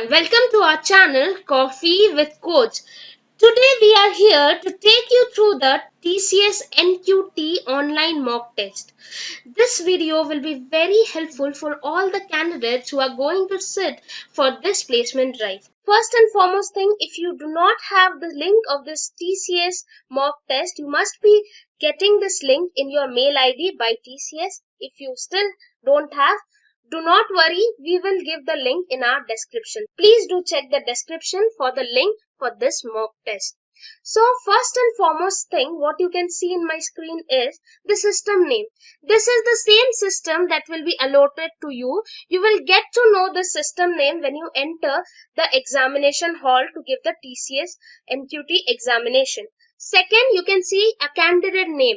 everyone, welcome to our channel Coffee with Coach. Today we are here to take you through the TCS Nqt online mock test. This video will be very helpful for all the candidates who are going to sit for this placement drive. First and foremost thing, if you do not have the link of this TCS mock test, you must be getting this link in your mail ID by TCS. If you still don't have, do not worry, we will give the link in our description. Please do check the description for the link for this mock test. So first and foremost thing, what you can see in my screen is the system name. This is the same system that will be allotted to you. You will get to know the system name when you enter the examination hall to give the TCS Nqt examination. Second, you can see a candidate name.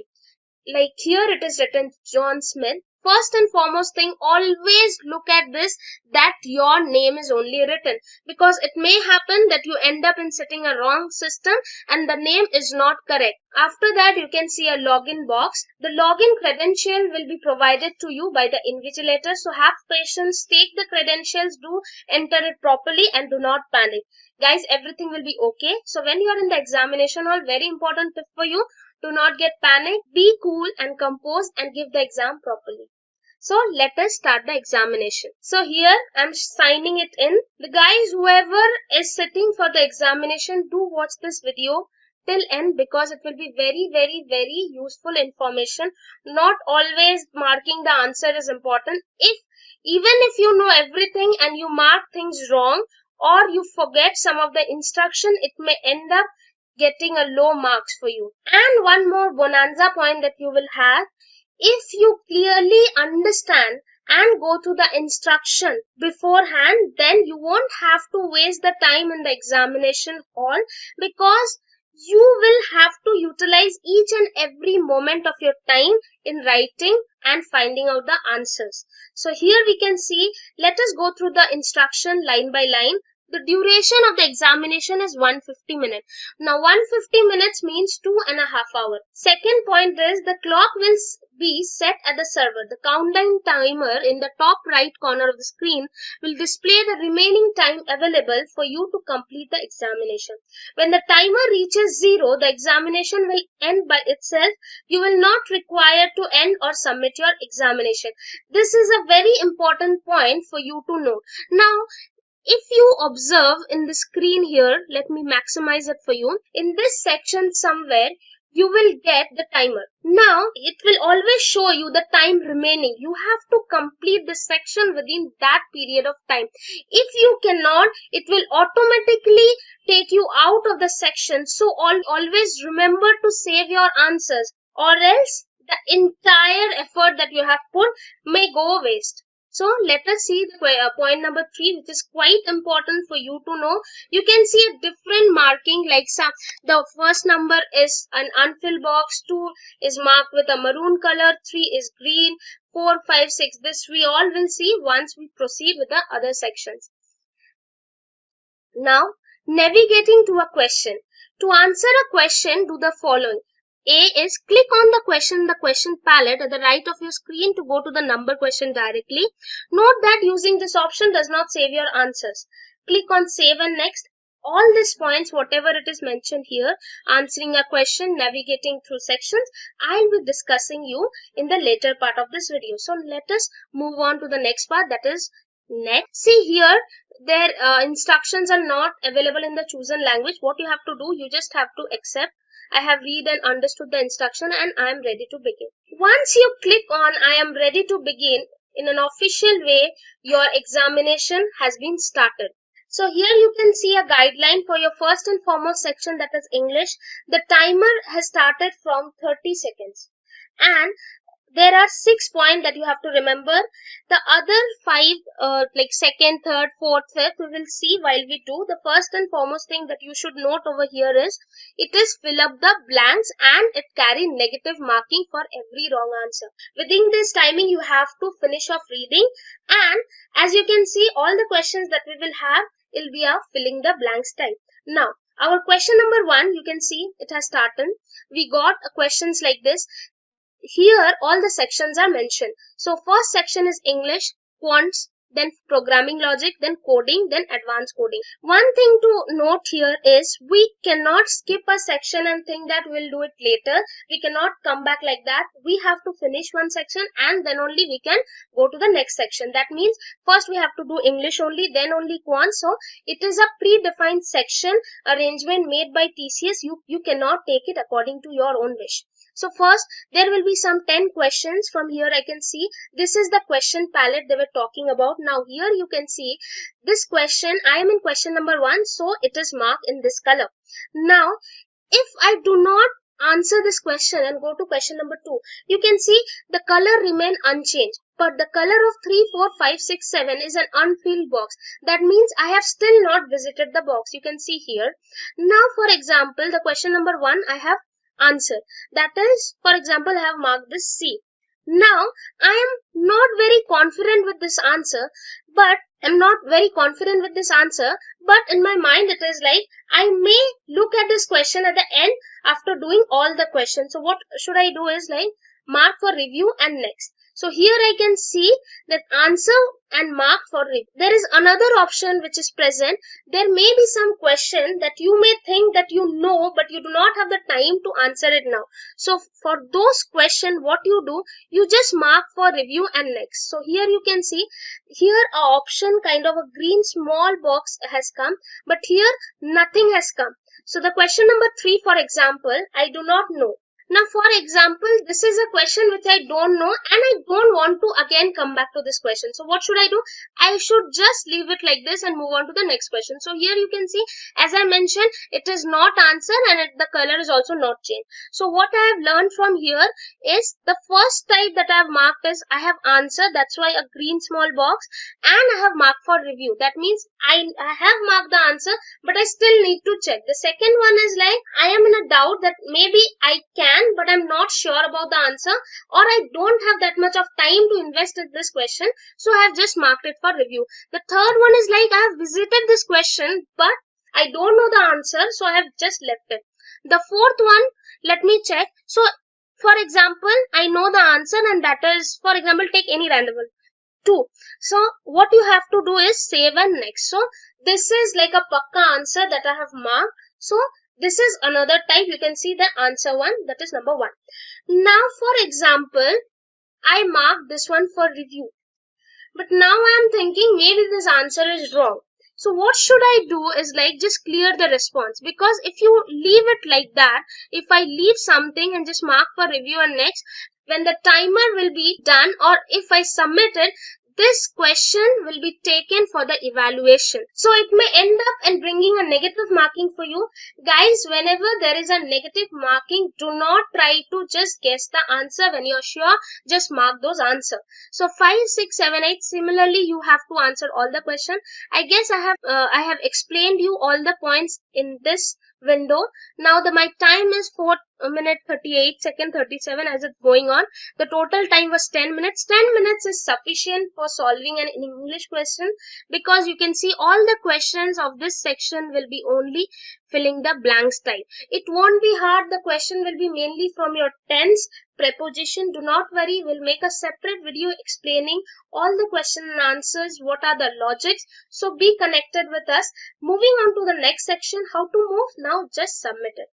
Like here it is written John Smith. First and foremost thing, always look at this that your name is only written, because it may happen that you end up in setting a wrong system and the name is not correct. After that, you can see a login box. The login credential will be provided to you by the invigilator, so have patience, take the credentials, do enter it properly and do not panic. Guys, everything will be okay. So when you are in the examination hall, very important tip for you, do not get panicked, be cool and composed and give the exam properly. So let us start the examination. So here I'm signing it in. The guys, whoever is sitting for the examination, do watch this video till end, because it will be very useful information. Not always marking the answer is important. Even if you know everything and you mark things wrong or you forget some of the instruction, it may end up getting a low marks for you. And one more bonanza point that you will have, if you clearly understand and go through the instruction beforehand, then you won't have to waste the time in the examination hall, because you will have to utilize each and every moment of your time in writing and finding out the answers. So here we can see, let us go through the instruction line by line. The duration of the examination is 150 minutes. Now 150 minutes means 2.5 hours. Second point is the clock will be set at the server. The countdown timer in the top right corner of the screen will display the remaining time available for you to complete the examination. When the timer reaches 0, the examination will end by itself. You will not require to end or submit your examination. This is a very important point for you to know. Now, if you observe in the screen here, let me maximize it for you. In this section somewhere, you will get the timer. Now, it will always show you the time remaining. You have to complete this section within that period of time. If you cannot, it will automatically take you out of the section. So, always remember to save your answers, or else the entire effort that you have put may go waste. So let us see the point number 3, which is quite important for you to know. You can see a different marking, like the first number is an unfilled box, 2 is marked with a maroon color, 3 is green, 4, 5, 6. This we all will see once we proceed with the other sections. Now, navigating to a question. To answer a question, do the following. A is click on the question palette at the right of your screen to go to the number question directly. Note that using this option does not save your answers. Click on save and next. All these points, whatever it is mentioned here, answering a question, navigating through sections, I'll be discussing you in the later part of this video. So let us move on to the next part, that is next. See here, their instructions are not available in the chosen language. What you have to do, you just have to accept. I have read and understood the instruction and I am ready to begin. Once you click on I am ready to begin, in an official way, your examination has been started. So here you can see a guideline for your first and foremost section, that is English. The timer has started from 30 seconds. And there are 6 points that you have to remember. The other 5, like second, third, fourth, fifth, we will see while we do. The first and foremost thing that you should note over here is, it is fill up the blanks and it carry negative marking for every wrong answer. Within this timing, you have to finish off reading, and as you can see, all the questions that we will have will be of filling the blanks type. Now, our question number 1, you can see it has started. We got questions like this. Here all the sections are mentioned. So first section is English, quants, then programming logic, then coding, then advanced coding. One thing to note here is we cannot skip a section and think that we'll do it later. We cannot come back like that. We have to finish one section and then only we can go to the next section. That means first we have to do English only, then only Quant. So it is a predefined section arrangement made by TCS. You cannot take it according to your own wish. So first there will be some 10 questions. From here I can see this is the question palette they were talking about. Now here you can see this question. I am in question number 1, so it is marked in this color. Now if I do not answer this question and go to question number 2, you can see the color remain unchanged, but the color of 3, 4, 5, 6, 7 is an unfilled box. That means I have still not visited the box. You can see here. Now for example, the question number 1 I have answered. That is, for example, I have marked this C. Now I am not very confident with this answer, but in my mind it is like I may look at this question at the end after doing all the questions. So what should I do is like mark for review and next. So here I can see that answer and mark for review. There is another option which is present. There may be some question that you may think that you know, but you do not have the time to answer it now. So for those questions, what you do, you just mark for review and next. So here you can see, here a option kind of a green small box has come, but here nothing has come. So the question number 3, for example, I do not know. Now, for example, this is a question which I don't know and I don't want to again come back to this question. So what should I do? I should just leave it like this and move on to the next question. So here you can see, as I mentioned, it is not answer and the color is also not changed. So what I have learned from here is the first type that I have marked is I have answered. That's why a green small box, and I have marked for review. That means I have marked the answer, but I still need to check. The second one is like I am in a doubt that maybe I can, but I'm not sure about the answer, or I don't have that much of time to invest in this question, so I have just marked it for review. The third one is like I have visited this question, but I don't know the answer, so I have just left it. The fourth one, let me check. So for example, I know the answer, and that is, for example, take any random one, 2. So what you have to do is save and next. So this is like a pakka answer that I have marked. So this is another type. You can see the answer one, that is number 1. Now for example, I marked this one for review, but now I am thinking maybe this answer is wrong. So what should I do is like just clear the response, because if you leave it like that, if I leave something and just mark for review and next, when the timer will be done or if I submit it, this question will be taken for the evaluation. So it may end up in bringing a negative marking for you. Guys, whenever there is a negative marking, do not try to just guess the answer. When you are sure, just mark those answers. So 5, 6, 7, 8, similarly you have to answer all the question. I guess I have explained you all the points in this window. Now my time is 4 minute 38 second 37 as it's going on. The total time was 10 minutes. 10 minutes is sufficient for solving an English question, because you can see all the questions of this section will be only filling the blanks type. It won't be hard. The question will be mainly from your tense, preposition. Do not worry, we'll make a separate video explaining all the question and answers, what are the logics. So be connected with us. Moving on to the next section, how to move. Now just submit it.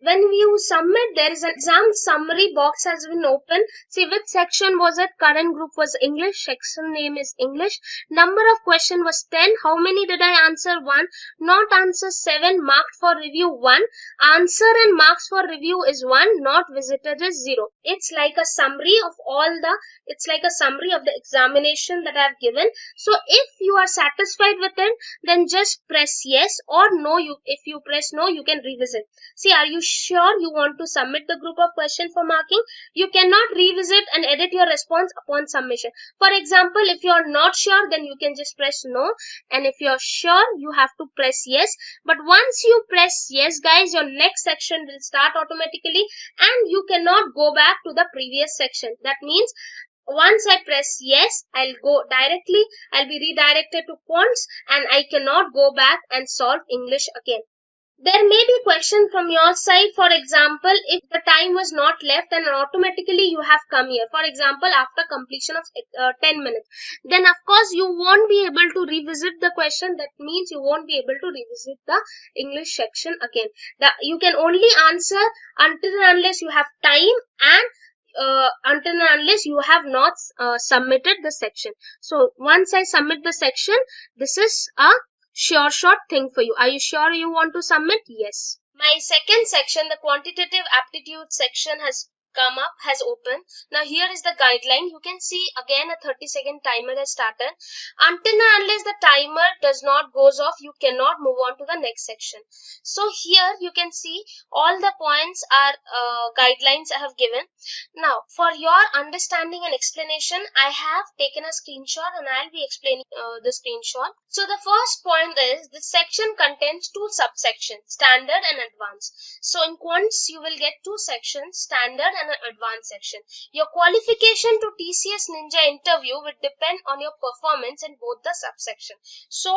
When you submit, there is an exam summary box has been opened. See which section was it. Current group was English. Section name is English. Number of question was 10. How many did I answer? 1. Not answer 7. Marked for review 1. Answer and marks for review is 1. Not visited is 0. It's like a summary of the examination that I have given. So if you are satisfied with it, then just press yes or no. If you press no, you can revisit. See, are you sure you want to submit the group of questions for marking? You cannot revisit and edit your response upon submission. For example, if you are not sure, then you can just press no, and if you are sure, you have to press yes. But once you press yes, guys, your next section will start automatically and you cannot go back to the previous section. That means once I press yes, I'll be redirected to quants, and I cannot go back and solve English again. There may be question from your side. For example, if the time was not left and automatically you have come here, for example after completion of 10 minutes, then of course you won't be able to revisit the question. That means you won't be able to revisit the English section again. You can only answer until and unless you have time, and until and unless you have not submitted the section. So once I submit the section, this is a sure shot thing for you. Are you sure you want to submit? Yes. My second section, the quantitative aptitude section, has opened. Now here is the guideline. You can see again a 30-second timer has started. Until and unless the timer does not goes off, you cannot move on to the next section. So here you can see all the points are guidelines I have given. Now for your understanding and explanation, I have taken a screenshot and I'll be explaining the screenshot. So the first point is the section contains two subsections, standard and advanced. So in quants you will get two sections, standard and an advanced section. Your qualification to TCS Ninja interview will depend on your performance in both the subsections. So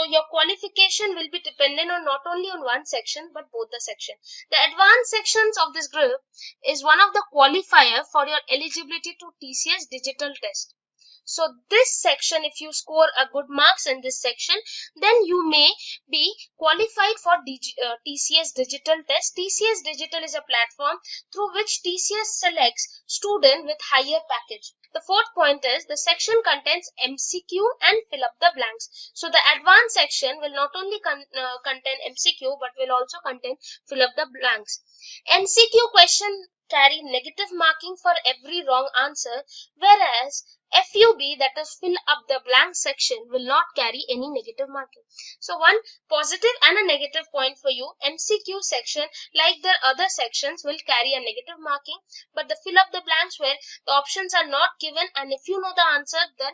your qualification will be dependent on not only on one section but both the section. The advanced sections of this group is one of the qualifier for your eligibility to TCS digital test. So this section, if you score a good marks in this section, then you may be qualified for TCS digital test. TCS digital is a platform through which TCS selects student with higher package. The fourth point is the section contains MCQ and fill up the blanks. So the advanced section will not only contain MCQ but will also contain fill up the blanks. MCQ question carry negative marking for every wrong answer, whereas FUB, that is fill up the blank section, will not carry any negative marking. So one positive and a negative point for you. MCQ section, like the other sections, will carry a negative marking, but the fill up the blanks where the options are not given and if you know the answer, then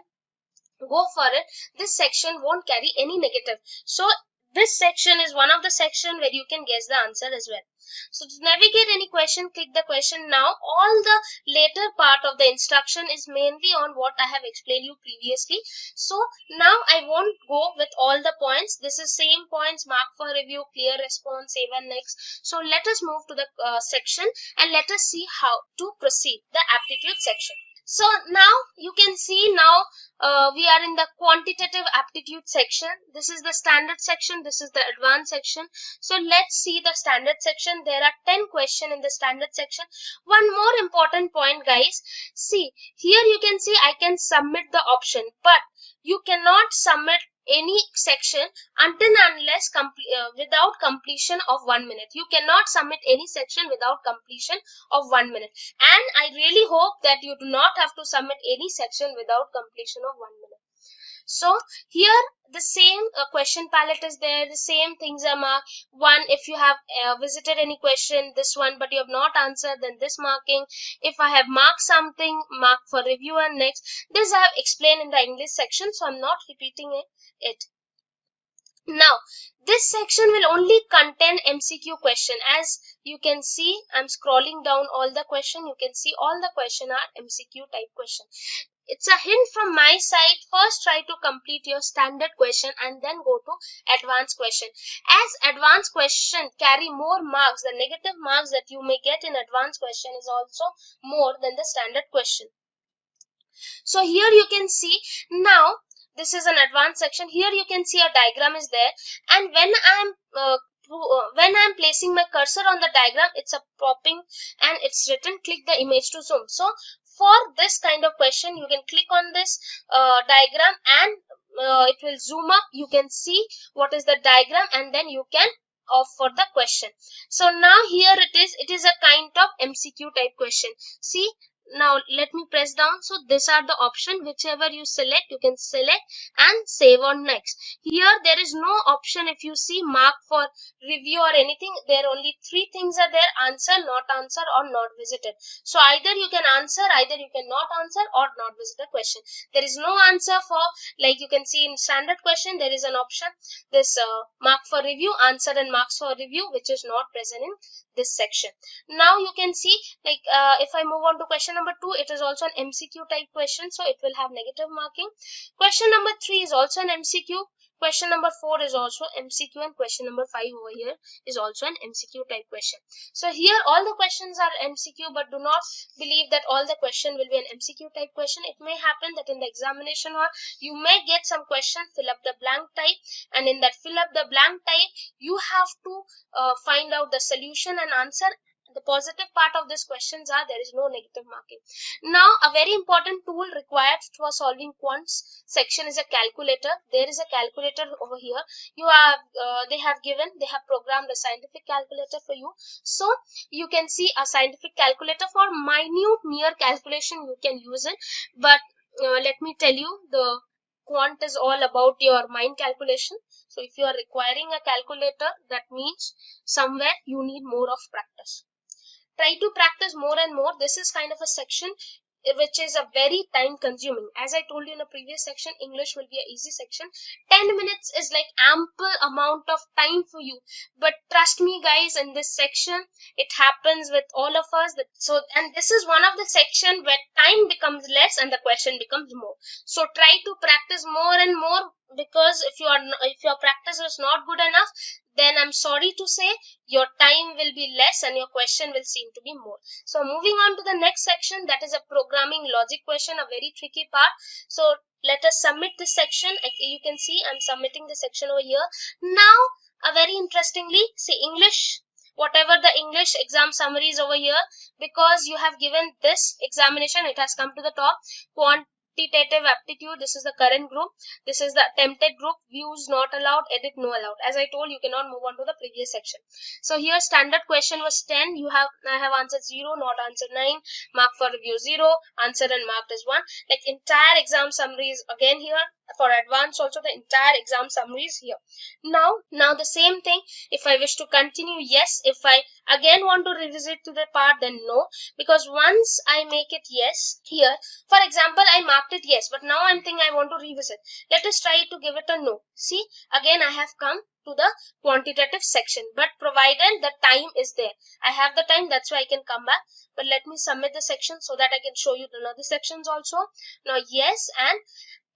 go for it. This section won't carry any negative. So this section is one of the section where you can guess the answer as well. So to navigate any question, click the question now. All the later part of the instruction is mainly on what I have explained you previously. So now I won't go with all the points. This is same points, mark for review, clear response, save and next. So let us move to the section and let us see how to proceed the aptitude section. So now you can see now we are in the quantitative aptitude section. This is the standard section. This is the advanced section. So let's see the standard section. There are 10 questions in the standard section. One more important point, guys. See, here you can see I can submit the option, but you cannot submit any section until and unless without completion of 1 minute. You cannot submit any section without completion of 1 minute. And I really hope that you do not have to submit any section without completion of 1 minute. So here the same question palette is there, the same things are marked. One, if you have visited any question, this one, but you have not answered, then this marking. If I have marked something, mark for review and next. This I have explained in the English section, so I'm not repeating it. Now this section will only contain MCQ question. As you can see, I'm scrolling down all the question. You can see all the question are MCQ type question. It's a hint from my side. First try to complete your standard question and then go to advanced question. As advanced question carry more marks, the negative marks that you may get in advanced question is also more than the standard question. So here you can see now this is an advanced section. Here you can see a diagram is there, and when I'm placing my cursor on the diagram, it's a popping and it's written click the image to zoom. So for this kind of question, you can click on this diagram and it will zoom up. You can see what is the diagram and then you can opt for the question. So now here it is a kind of MCQ type question. See, now let me press down. So these are the option, whichever you select, you can select and save on next. Here there is no option. If you see mark for review or anything, there only three things are there: answer, not answer, or not visited. So either you can answer, either you cannot answer, or not visit the question. There is no answer for, like you can see in standard question, there is an option, this mark for review, answer and marks for review, which is not present in this section. Now you can see, like if I move on to question number 2, it is also an MCQ type question, so it will have negative marking. Question number 3 is also an MCQ. Question number 4 is also MCQ, and question number 5 over here is also an MCQ type question. So here all the questions are MCQ, but do not believe that all the question will be an MCQ type question. It may happen that in the examination hall you may get some question fill up the blank type, and in that fill up the blank type you have to find out the solution and answer. The positive part of these questions are there is no negative marking. Now a very important tool required for solving quants section is a calculator. There is a calculator over here. You have they have programmed a scientific calculator for you, so you can see a scientific calculator for minute mere calculation you can use it. But let me tell you, the quant is all about your mind calculation. So if you are requiring a calculator, that means somewhere you need more of practice. Try to practice more and more. This is kind of a section which is a very time consuming. As I told you in a previous section, English will be an easy section. 10 minutes is like ample amount of time for you. But trust me guys, in this section, it happens with all of us. And this is one of the section where time becomes less and the question becomes more. So try to practice more and more, because if your practice is not good enough, then I'm sorry to say your time will be less and your question will seem to be more. So moving on to the next section, that is a programming logic question, a very tricky part. So let us submit this section. You can see I'm submitting the section over here. Now very interestingly, see English, whatever the English exam summary is over here, because you have given this examination, it has come to the top. Quantitative aptitude, this is the current group, this is the attempted group, views not allowed, edit no allowed. As I told, you cannot move on to the previous section. So here standard question was 10, I have answered 0, not answered 9, mark for review 0, answer and marked as 1. Like entire exam summaries again here. For advanced also the entire exam summary is here. Now the same thing, if I wish to continue, yes. If I again want to revisit to the part, then no, because once I make it yes here, for example I marked it yes, but now I'm thinking I want to revisit. Let us try to give it a no. See, again I have come to the quantitative section, but provided the time is there, I have the time, that's why I can come back. But let me submit the section so that I can show you the other sections also. Now yes, and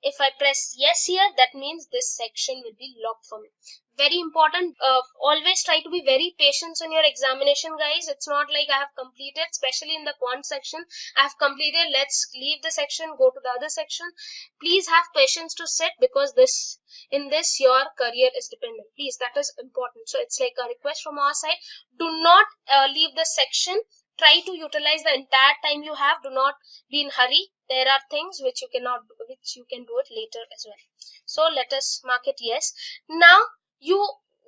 if I press yes here, that means this section will be locked for me. Very important. Always try to be very patient in your examination, guys. It's not like I have completed, especially in the quant section, I have completed, let's leave the section, go to the other section. Please have patience to sit, because in this your career is dependent. Please, that is important. So it's like a request from our side. Do not leave the section. Try to utilize the entire time you have. Do not be in hurry. There are things which you can do it later as well. So let us mark it yes. Now you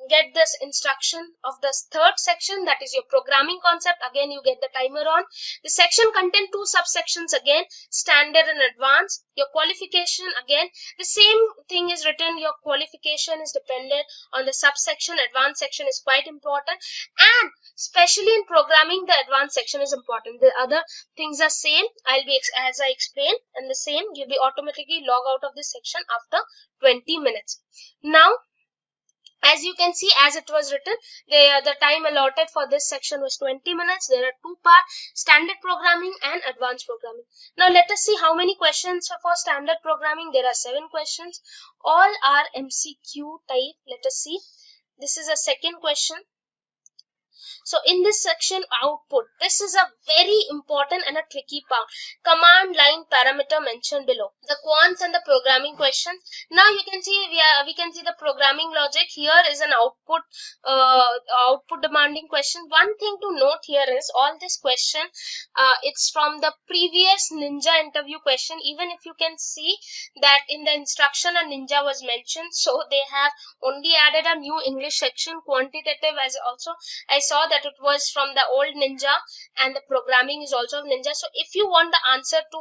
get this instruction of the third section, that is your programming concept. Again you get the timer on. The section contains 2 subsections again, standard and advanced. Your qualification, again the same thing is written. Your qualification is dependent on the subsection. Advanced section is quite important, and especially in programming the advanced section is important. The other things are same, as I explained, and the same, you'll be automatically log out of this section after 20 minutes. Now as you can see, as it was written, the time allotted for this section was 20 minutes. There are 2 parts, standard programming and advanced programming. Now let us see how many questions for standard programming. There are 7 questions. All are MCQ type. Let us see. This is a second question. So in this section, output, this is a very important and a tricky part. Command line parameter mentioned below. The quants and the programming questions. Now you can see we can see the programming logic. Here is an output demanding question. One thing to note here is all this question it's from the previous Ninja interview question. Even if you can see that in the instruction a Ninja was mentioned, so they have only added a new English section. Quantitative, as also I saw that it was from the old Ninja, and the programming is also of Ninja. So if you want the answer to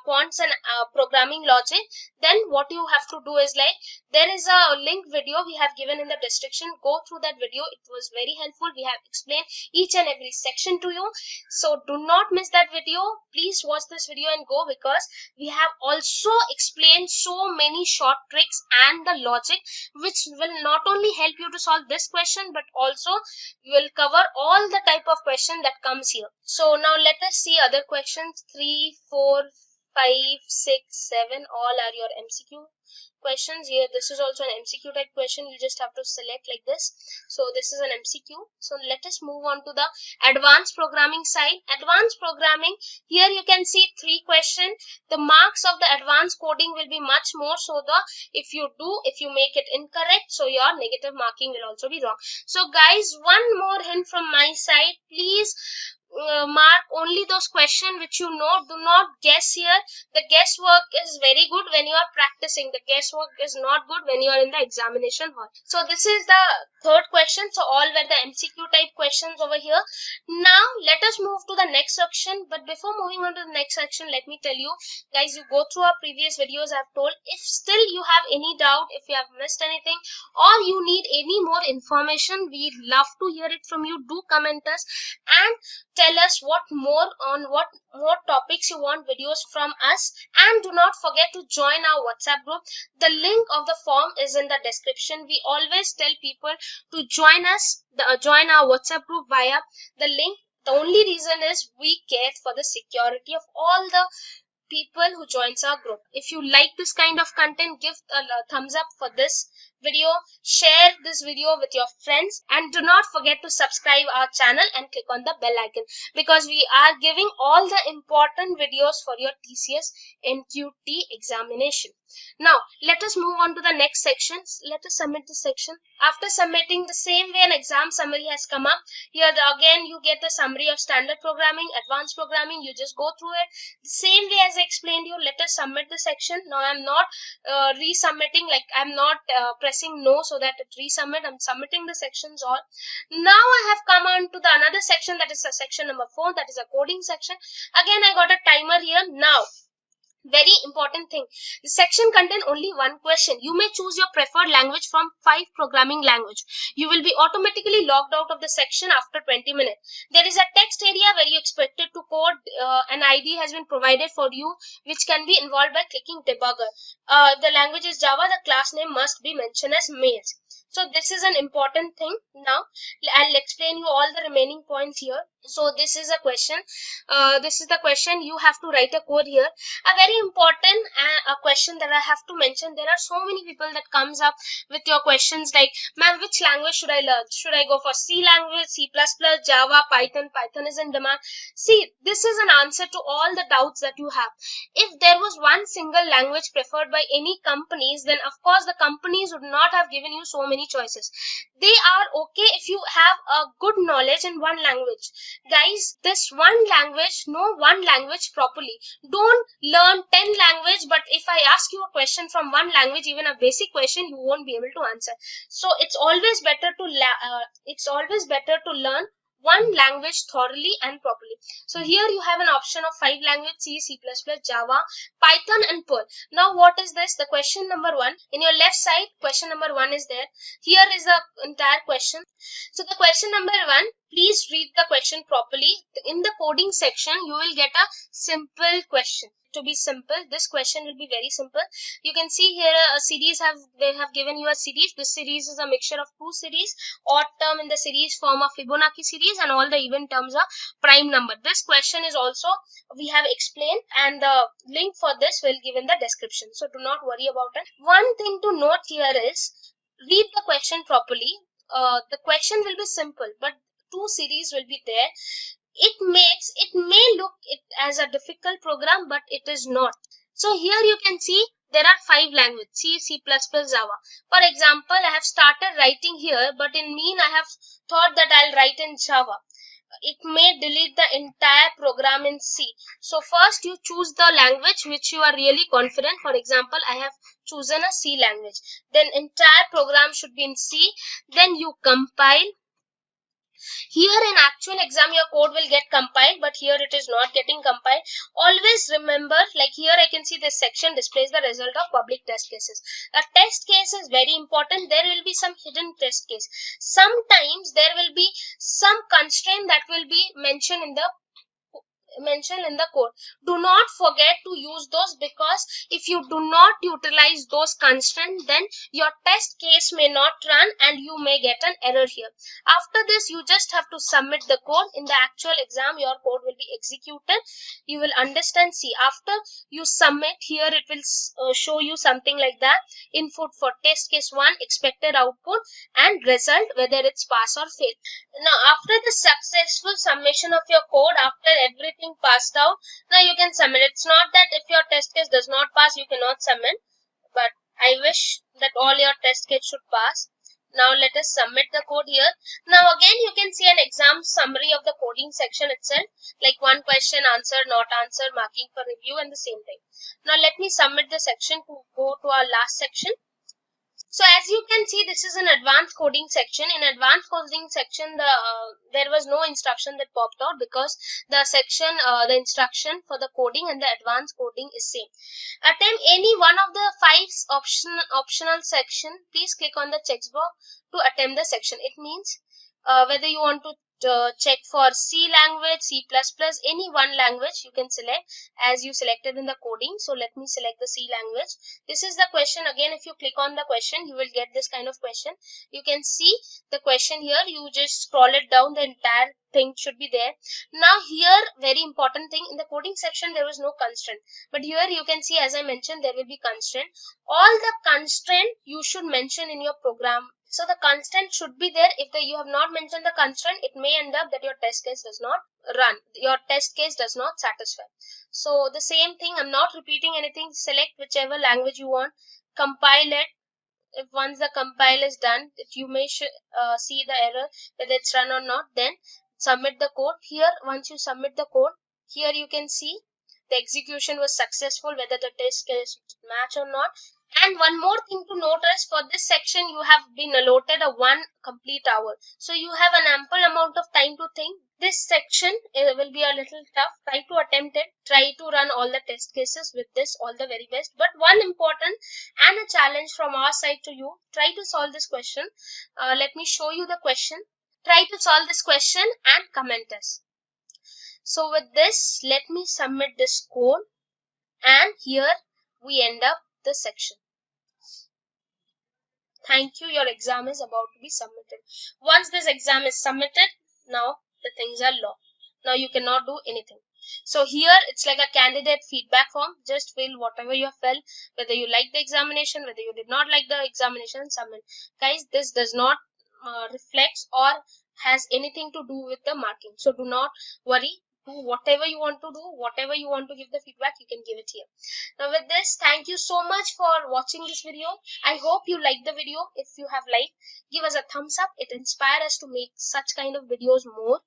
quants and programming logic, then what you have to do is, like, there is a link video we have given in the description. Go through that video. It was very helpful. We have explained each and every section to you. So do not miss that video. Please watch this video and go, because we have also explained so many short tricks and the logic which will not only help you to solve this question, but also will cover all the type of question that comes here. So now let us see other questions. 3, 4, 5, 6, 7 all are your MCQ questions. Here this is also an MCQ type question. You just have to select like this. So this is an MCQ. So let us move on to the advanced programming side. Advanced programming, here you can see 3 questions. The marks of the advanced coding will be much more, so if you make it incorrect, so your negative marking will also be wrong. So guys, one more hint from my side, please mark only those questions which you know. Do not guess here. The guesswork is very good when you are practicing. The guesswork is not good when you are in the examination hall. So this is the third question. So all were the MCQ type questions over here. Now let us move to the next section. But before moving on to the next section, let me tell you guys, you go through our previous videos. I've told, if still you have any doubt, if you have missed anything, or you need any more information, we love to hear it from you. Do comment us and tell us what more topics you want videos from us. And do not forget to join our WhatsApp group. The link of the form is in the description. We always tell people to join us, join our WhatsApp group via the link. The only reason is we care for the security of all the people who joins our group. If you like this kind of content, give a thumbs up for this video, share this video with your friends, and do not forget to subscribe our channel and click on the bell icon, because we are giving all the important videos for your TCS Nqt examination. Now let us move on to the next section. Let us submit this section. After submitting, the same way an exam summary has come up. Here again you get the summary of standard programming, advanced programming. You just go through it the same way as I explained you. Let us submit the section. Now I'm not resubmitting, like I'm not pressing no so that it resubmit. I'm submitting the sections all. Now I have come on to the another section, that is the section number 4, that is a coding section. Again I got a timer here. Now very important thing, the section contain only one question. You may choose your preferred language from 5 programming language. You will be automatically logged out of the section after 20 minutes. There is a text area where you expected to code. An ID has been provided for you, which can be involved by clicking debugger. If the language is Java, the class name must be mentioned as mails. So this is an important thing. Now I'll explain you all the remaining points here. So this is a question. This is the question. You have to write a code here. A very important question that I have to mention. There are so many people that comes up with your questions like, ma'am, which language should I learn? Should I go for C language, C++, Java, Python? Python is in demand. See, this is an answer to all the doubts that you have. If there was one single language preferred by any companies, then of course the companies would not have given you so many choices. They are okay if you have a good knowledge in one language. Guys, this one language, know one language properly. Don't learn 10 language, but if I ask you a question from one language, even a basic question, you won't be able to answer. So it's always better to learn one language thoroughly and properly. So here you have an option of 5 language: C, C++, Java, Python and Perl. Now what is this? The question number 1. In your left side, question number 1 is there. Here is the entire question. So the question number 1, please read the question properly. In the coding section, you will get a simple question. To be simple, this question will be very simple. You can see here a series they have given you a series. This series is a mixture of 2 series. Odd term in the series form of Fibonacci series, and all the even terms are prime number. This question is also we have explained, and the link for this will give in the description. So do not worry about it. One thing to note here is, read the question properly. The question will be simple, but 2 series will be there. It may look it as a difficult program, but it is not. So here you can see there are 5 languages: C, C++, Java. For example, I have started writing here, but in mean I have thought that I'll write in Java. It may delete the entire program in C. So first you choose the language which you are really confident. For example, I have chosen a C language. Then entire program should be in C. Then you compile. Here in actual exam your code will get compiled, but here it is not getting compiled. Always remember, like here I can see this section displays the result of public test cases. A test case is very important. There will be some hidden test case. Sometimes there will be some constraint that will be mentioned in the mentioned in the code. Do not forget to use those, because if you do not utilize those constraints, then your test case may not run and you may get an error here. After this, you just have to submit the code. In the actual exam, your code will be executed. You will understand. See, after you submit, here it will show you something like that: input for test case 1, expected output, and result, whether it's pass or fail. Now, after the successful submission of your code, after everything passed out, now you can submit. It's not that if your test case does not pass, you cannot submit, but I wish that all your test case should pass. Now let us submit the code here. Now again, you can see an exam summary of the coding section itself, like one question, answer, not answer, marking for review, and the same thing. Now let me submit the section to go to our last section. So as you can see, this is an advanced coding section. In advanced coding section, there was no instruction that popped out, because the section, the instruction for the coding and the advanced coding is same. Attempt any one of the 5 optional section. Please click on the checkbox to attempt the section. It means whether you want to check for C language, C++, any one language you can select as you selected in the coding. So let me select the C language. This is the question. Again, if you click on the question, you will get this kind of question. You can see the question here. You just scroll it down, the entire thing should be there. Now here, very important thing, in the coding section there was no constraint, but here you can see, as I mentioned, there will be constraint. All the constraint you should mention in your program. So the constraint should be there. If you have not mentioned the constraint, it may end up that your test case does not run. Your test case does not satisfy. So the same thing, I'm not repeating anything. Select whichever language you want, compile it. If once the compile is done, you may see the error whether it's run or not. Then submit the code. Here, once you submit the code, here you can see the execution was successful, whether the test case match or not. And one more thing to notice, for this section you have been allotted a 1 complete hour, so you have an ample amount of time to think. This section will be a little tough. Try to attempt it. Try to run all the test cases with this, all the very best. But one important and a challenge from our side to you: try to solve this question. Let me show you the question. Try to solve this question and comment us. So with this, let me submit this code, and here we end up the section. Thank you. Your exam is about to be submitted. Once this exam is submitted, now the things are locked. Now you cannot do anything. So here it's like a candidate feedback form. Just fill whatever you have felt, whether you like the examination, whether you did not like the examination, submit. Guys, this does not reflect or has anything to do with the marking. So do not worry. Do whatever you want to do, whatever you want to give the feedback, you can give it here. Now with this, thank you so much for watching this video. I hope you liked the video. If you have liked, give us a thumbs up. It inspires us to make such kind of videos more.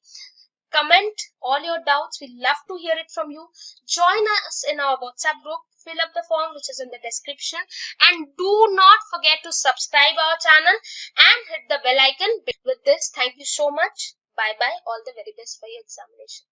Comment all your doubts. We love to hear it from you. Join us in our WhatsApp group. Fill up the form which is in the description, and do not forget to subscribe our channel and hit the bell icon. With this, thank you so much. Bye bye. All the very best for your examination.